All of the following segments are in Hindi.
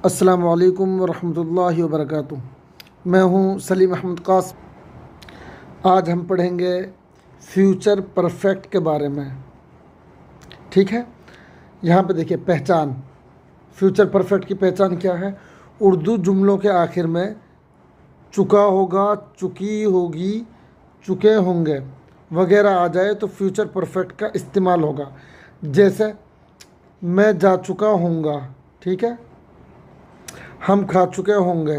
अस्सलामु अलैकुम वरहमतुल्लाहि वबरकातुहू। मैं हूँ सलीम अहमद कासिम। आज हम पढ़ेंगे फ्यूचर परफेक्ट के बारे में। ठीक है, यहाँ पे देखिए पहचान। फ्यूचर परफेक्ट की पहचान क्या है? उर्दू जुमलों के आखिर में चुका होगा, चुकी होगी, चुके होंगे वगैरह आ जाए तो फ्यूचर परफेक्ट का इस्तेमाल होगा। जैसे मैं जा चुका हूँगा, ठीक है, हम खा चुके होंगे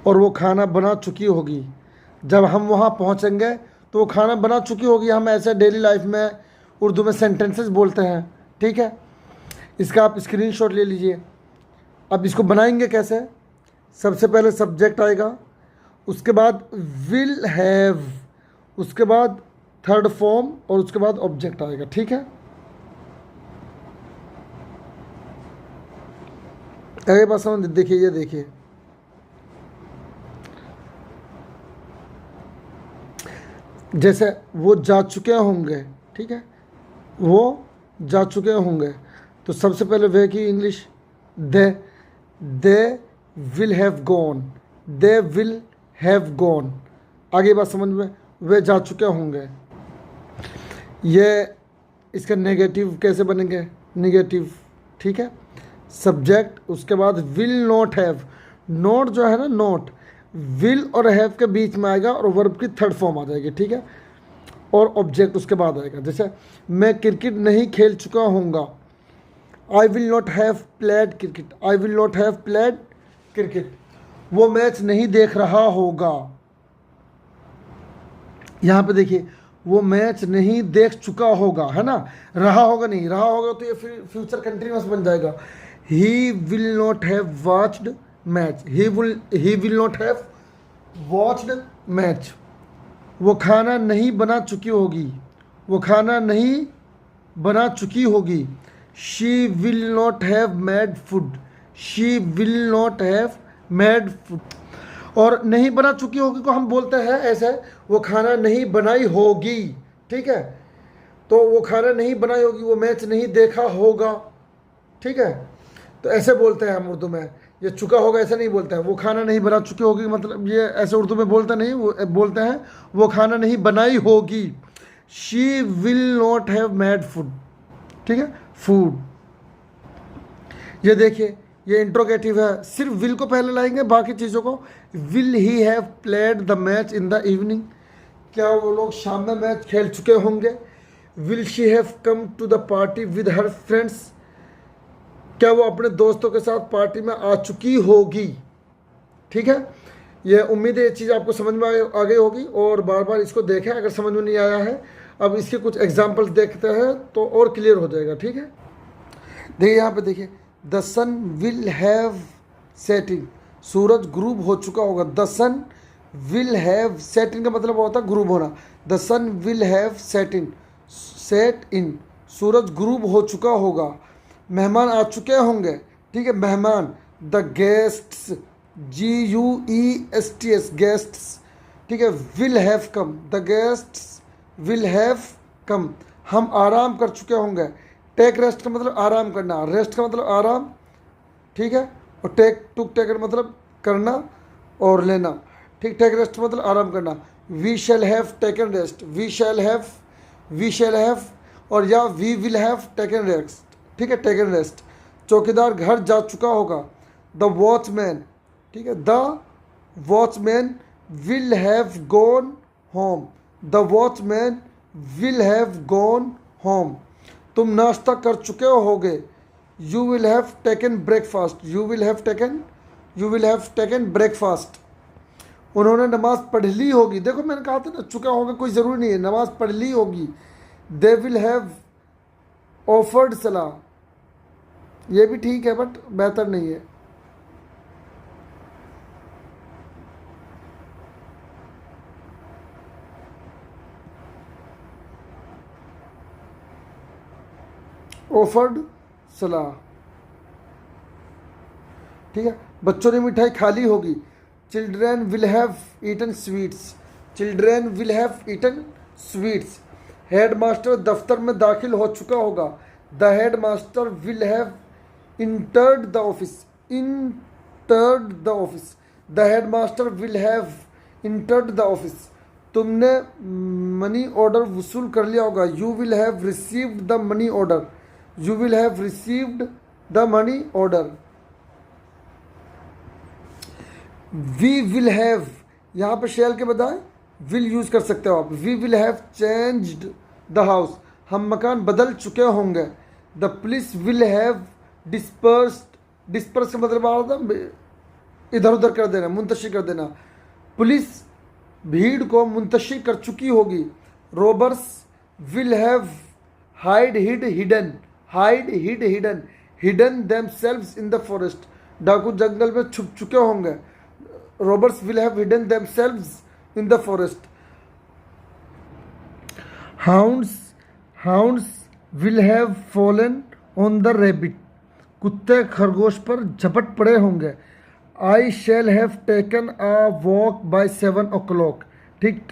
और वो खाना बना चुकी होगी। जब हम वहाँ पहुँचेंगे तो वो खाना बना चुकी होगी। हम ऐसे डेली लाइफ में उर्दू में सेंटेंसेस बोलते हैं। ठीक है, इसका आप स्क्रीनशॉट ले लीजिए। अब इसको बनाएंगे कैसे? सबसे पहले सब्जेक्ट आएगा, उसके बाद विल हैव, उसके बाद थर्ड फॉर्म और उसके बाद ऑब्जेक्ट आएगा। ठीक है, अगली बात समझ। देखिए, ये देखिए, जैसे वो जा चुके होंगे, ठीक है, वो जा चुके होंगे तो सबसे पहले वे की English they will have gone, they will have gone. आगे बात समझ में, वे जा चुके होंगे। ये इसका नेगेटिव कैसे बनेंगे? निगेटिव, ठीक है, सब्जेक्ट, उसके बाद विल नॉट हैव। नॉट जो है ना, नॉट विल और हैव के बीच में आएगा और वर्ब की थर्ड फॉर्म आ जाएगी। ठीक है, और ऑब्जेक्ट उसके बाद आएगा। जैसे मैं क्रिकेट नहीं खेल चुका हूँगा, I will not have played cricket, I will not have played cricket. वो मैच नहीं देख रहा होगा। यहाँ पे देखिए, वो मैच नहीं देख चुका होगा, है ना, रहा होगा नहीं, रहा होगा तो ये फिर फ्यूचर कंटिन्यूअस बन जाएगा। He will not have watched match, he will not have watched match. वो खाना नहीं बना चुकी होगी, वो खाना नहीं बना चुकी होगी। She will not have made food, she will not have made food. और नहीं बना चुकी होगी को हम बोलते हैं ऐसे, वो खाना नहीं बनाई होगी। ठीक है, तो वो खाना नहीं बनाई होगी, वो मैच नहीं देखा होगा। ठीक है, तो ऐसे बोलते हैं हम उर्दू में। ये चुका होगा ऐसे नहीं बोलते हैं। वो खाना नहीं बना चुकी होगी मतलब ये ऐसे उर्दू में बोलते नहीं, वो बोलते हैं वो खाना नहीं बनाई होगी। She will not have made food. ठीक है, फूड। ये देखिए, ये इंट्रोगेटिव है, सिर्फ विल को पहले लाएंगे, बाकी चीज़ों को। Will he have played the match in the evening, क्या वो लोग शाम में मैच खेल चुके होंगे। Will she have come to the party with her friends, क्या वो अपने दोस्तों के साथ पार्टी में आ चुकी होगी। ठीक है, ये उम्मीद है ये चीज़ आपको समझ में आ गई होगी और बार बार इसको देखें अगर समझ में नहीं आया है। अब इसके कुछ एग्जाम्पल्स देखते हैं तो और क्लियर हो जाएगा। ठीक है, देखिए यहाँ पे देखिए, the sun will have setting, सूरज ग्रूब हो चुका होगा। The sun will have setting का मतलब होता है ग्रूब होना। The sun will have setting, set in, सूरज ग्रूब हो चुका होगा। मेहमान आ चुके होंगे। ठीक है, मेहमान, द गेस्ट्स, GUESTS, गेस्ट्स। ठीक है, will have come, the guests will have come. हम आराम कर चुके होंगे। टेक रेस्ट का मतलब आराम करना, रेस्ट का मतलब आराम। ठीक है, और टेक मतलब करना और लेना। ठीक, टेक रेस्ट मतलब आराम करना। We shall have taken rest, we shall have और या we will have taken rest. ठीक है, टेकन रेस्ट। चौकीदार घर जा चुका होगा। द वॉचमैन, ठीक है, the watchman will have gone home, the watchman will have gone home. तुम नाश्ता कर चुके होगे। You will have taken breakfast, you will have taken breakfast. उन्होंने नमाज पढ़ ली होगी। देखो मैंने कहा था ना, चुका होगा कोई ज़रूरी नहीं है, नमाज पढ़ ली होगी। दे विल हैव ऑफर्ड सलाह, ये भी ठीक है बट बेहतर नहीं है। ऑफर्ड सलाह, ठीक है। बच्चों ने मिठाई खा ली होगी। Children will have eaten sweets, children will have eaten sweets. Head master दफ्तर में दाखिल हो चुका होगा। The head master will have entered the office, entered the office. The headmaster will have entered the office. तुमने मनी ऑर्डर वसूल कर लिया होगा. You will have received the money order. You will have received the money order. We will have, यहाँ पे shall के बजाय will यूज कर सकते हो आप. We will have changed the house. हम मकान बदल चुके होंगे. The police will have dispersed. Disperse का मतलब आ रहा था इधर उधर कर देना, मुंतशिर कर देना. पुलिस भीड़ को मुंतशिर कर चुकी होगी. Robbers will have hidden themselves in the forest. डाकू जंगल में छुप चुके होंगे. Robbers will have hidden themselves in the forest. Hounds will have fallen on the rabbit. कुत्ते खरगोश पर झपट पड़े होंगे. I shall have taken a walk by 7 o'clock. ठीक,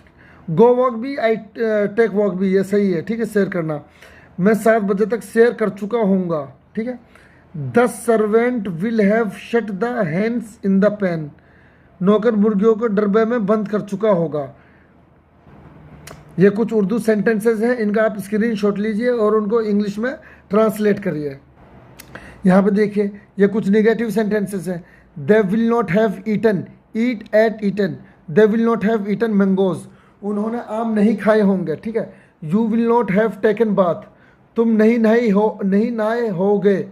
गो वॉक भी, आई टेक वॉक भी, ये सही है. ठीक है, सैर करना. मैं 7 बजे तक सैर कर चुका होऊंगा. ठीक है. The servant will have shut the hands in the pen. नौकर मुर्गियों को डरबे में बंद कर चुका होगा. ये कुछ उर्दू सेंटेंसेस हैं, इनका आप स्क्रीनशॉट लीजिए और उनको इंग्लिश में ट्रांसलेट करिए. यहाँ पे देखिए, ये कुछ नेगेटिव सेंटेंसेस हैं. They will not have eaten, eat ate eaten. They will not have eaten mangoes. उन्होंने आम नहीं खाए होंगे. ठीक है. You will not have taken bath. तुम नहीं नहाए होगे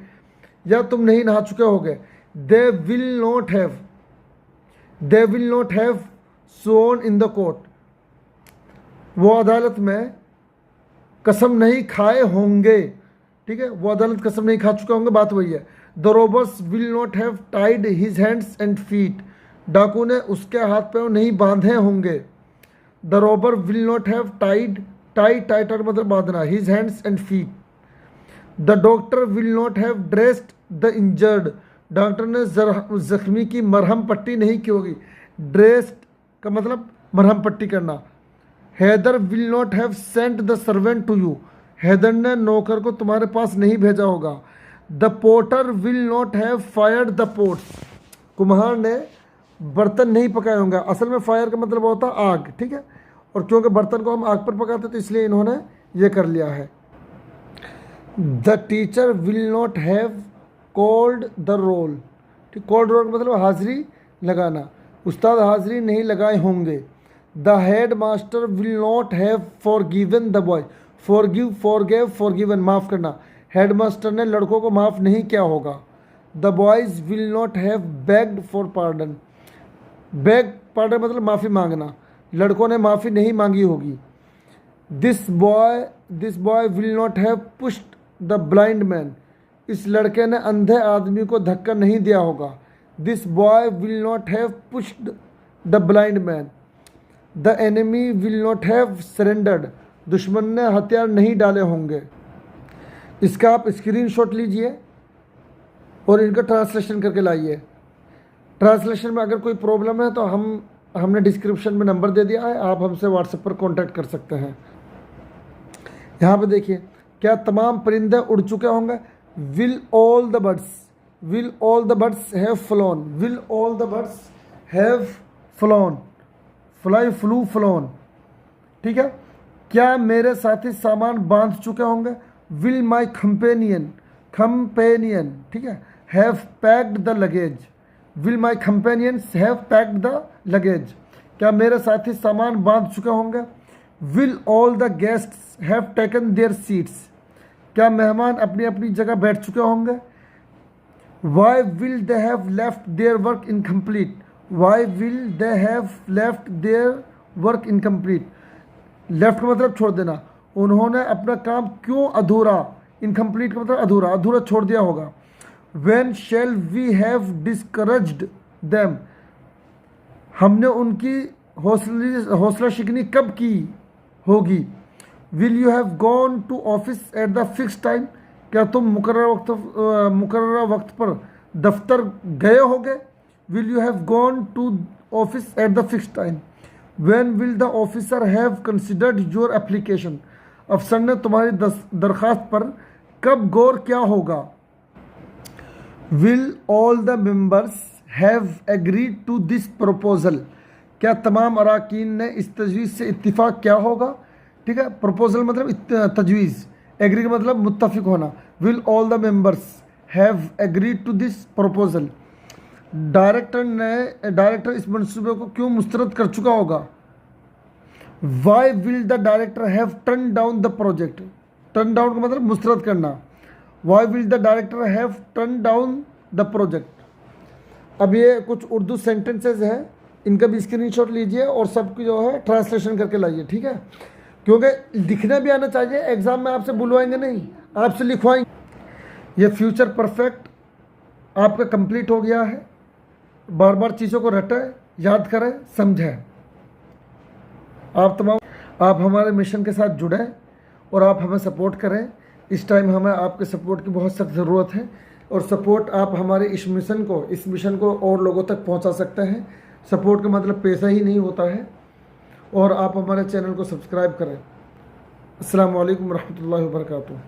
या तुम नहीं नहा चुके होगे. They will not have sown in the court. वो अदालत में कसम नहीं खाए होंगे. ठीक है, वो अदालत कसम नहीं खा चुके होंगे, बात वही है. The robbers will not have Tide his hands and feet. डाकू ने उसके हाथ पैर नहीं बांधे होंगे. The Rober will not have tight मतलब बांधना, his hands and feet. The doctor will not have dressed the injured. Doctor ने जख्मी की मरहम पट्टी नहीं की होगी. ड्रेस्ड का मतलब मरहम पट्टी करना. Haidar will not have sent the servant to you. Haidar ने नौकर को तुम्हारे पास नहीं भेजा होगा. The potter will not have fired the pots. कुम्हार ने बर्तन नहीं पकाए होंगे. असल में फायर का मतलब होता है आग. ठीक है, और क्योंकि बर्तन को हम आग पर पकाते तो इसलिए इन्होंने ये कर लिया है. The teacher will not have called the roll. ठीक, कॉल्ड रोल का मतलब हाजिरी लगाना. उस्ताद हाजिरी नहीं लगाए होंगे. The head master will not have forgiven the boy. Forgive, forgive, forgiven माफ़ करना. हेड मास्टर ने लड़कों को माफ़ नहीं किया होगा. The boys will not have begged for pardon. Beg pardon मतलब माफ़ी मांगना. लड़कों ने माफ़ी नहीं मांगी होगी. This boy will not have pushed the blind man. इस लड़के ने अंधे आदमी को धक्का नहीं दिया होगा. This boy will not have pushed the blind man. The enemy will not have surrendered. दुश्मन ने हथियार नहीं डाले होंगे. इसका आप स्क्रीनशॉट लीजिए और इनका ट्रांसलेशन करके लाइए. ट्रांसलेशन में अगर कोई प्रॉब्लम है तो हमने डिस्क्रिप्शन में नंबर दे दिया है, आप हमसे व्हाट्सएप पर कांटेक्ट कर सकते हैं. यहाँ पे देखिए, क्या तमाम परिंदे उड़ चुके होंगे. Will all the birds have flown. Will all the birds have flown. Fly, flew, flown. ठीक है. क्या मेरे साथी सामान बांध चुके होंगे. Will my companion. ठीक है, have packed the luggage. Will my companions have packed the luggage. क्या मेरे साथी सामान बांध चुके होंगे. Will all the guests have taken their seats. क्या मेहमान अपनी अपनी जगह बैठ चुके होंगे. Why will they have left their work incomplete. Why will they have left their work incomplete. Left मतलब छोड़ देना. उन्होंने अपना काम क्यों अधूरा. इनकम्प्लीट का मतलब अधूरा छोड़ दिया होगा. When shall we have discouraged them. हमने उनकी हौसला शिकनी कब की होगी. Will you have gone to office at the fixed time. क्या तुम मुकर्ररा वक्त पर दफ्तर गए होगे. Will you have gone to office at the fixed time. When will the officer have considered your application. अफसर ने तुम्हारी दरख्वास्त पर कब गौर किया होगा. Will all the members have agreed to this proposal, क्या तमाम अरकान ने इस तजवीज़ से इत्तिफाक किया होगा। ठीक है, प्रपोजल मतलब तजवीज़, एग्री का मतलब मुत्तफिक होना। Will all the members have agreed to this proposal, director इस मंसूबे को क्यों मुस्तरद कर चुका होगा। Why will the director have turn down the project, turn down का मतलब मुस्तरद करना। Why will the director have turn down the project. अब ये कुछ उर्दू सेंटेंसेज हैं, इनका भी स्क्रीनशॉट लीजिए और सबकी जो है ट्रांसलेशन करके लाइए। ठीक है, क्योंकि लिखना भी आना चाहिए, एग्जाम में आपसे बुलवाएंगे नहीं, आपसे लिखवाएंगे। ये फ्यूचर परफेक्ट आपका कंप्लीट हो गया है। बार बार चीज़ों को रटें, याद करें, समझें। आप हमारे मिशन के साथ जुड़ें और आप हमें सपोर्ट करें। इस टाइम हमें आपके सपोर्ट की बहुत सख्त ज़रूरत है, और सपोर्ट आप हमारे इस मिशन को और लोगों तक पहुंचा सकते हैं। सपोर्ट का मतलब पैसा ही नहीं होता है। और आप हमारे चैनल को सब्सक्राइब करें। अस्सलाम वालेकुम रहमतुल्लाहि व बरकातुहू।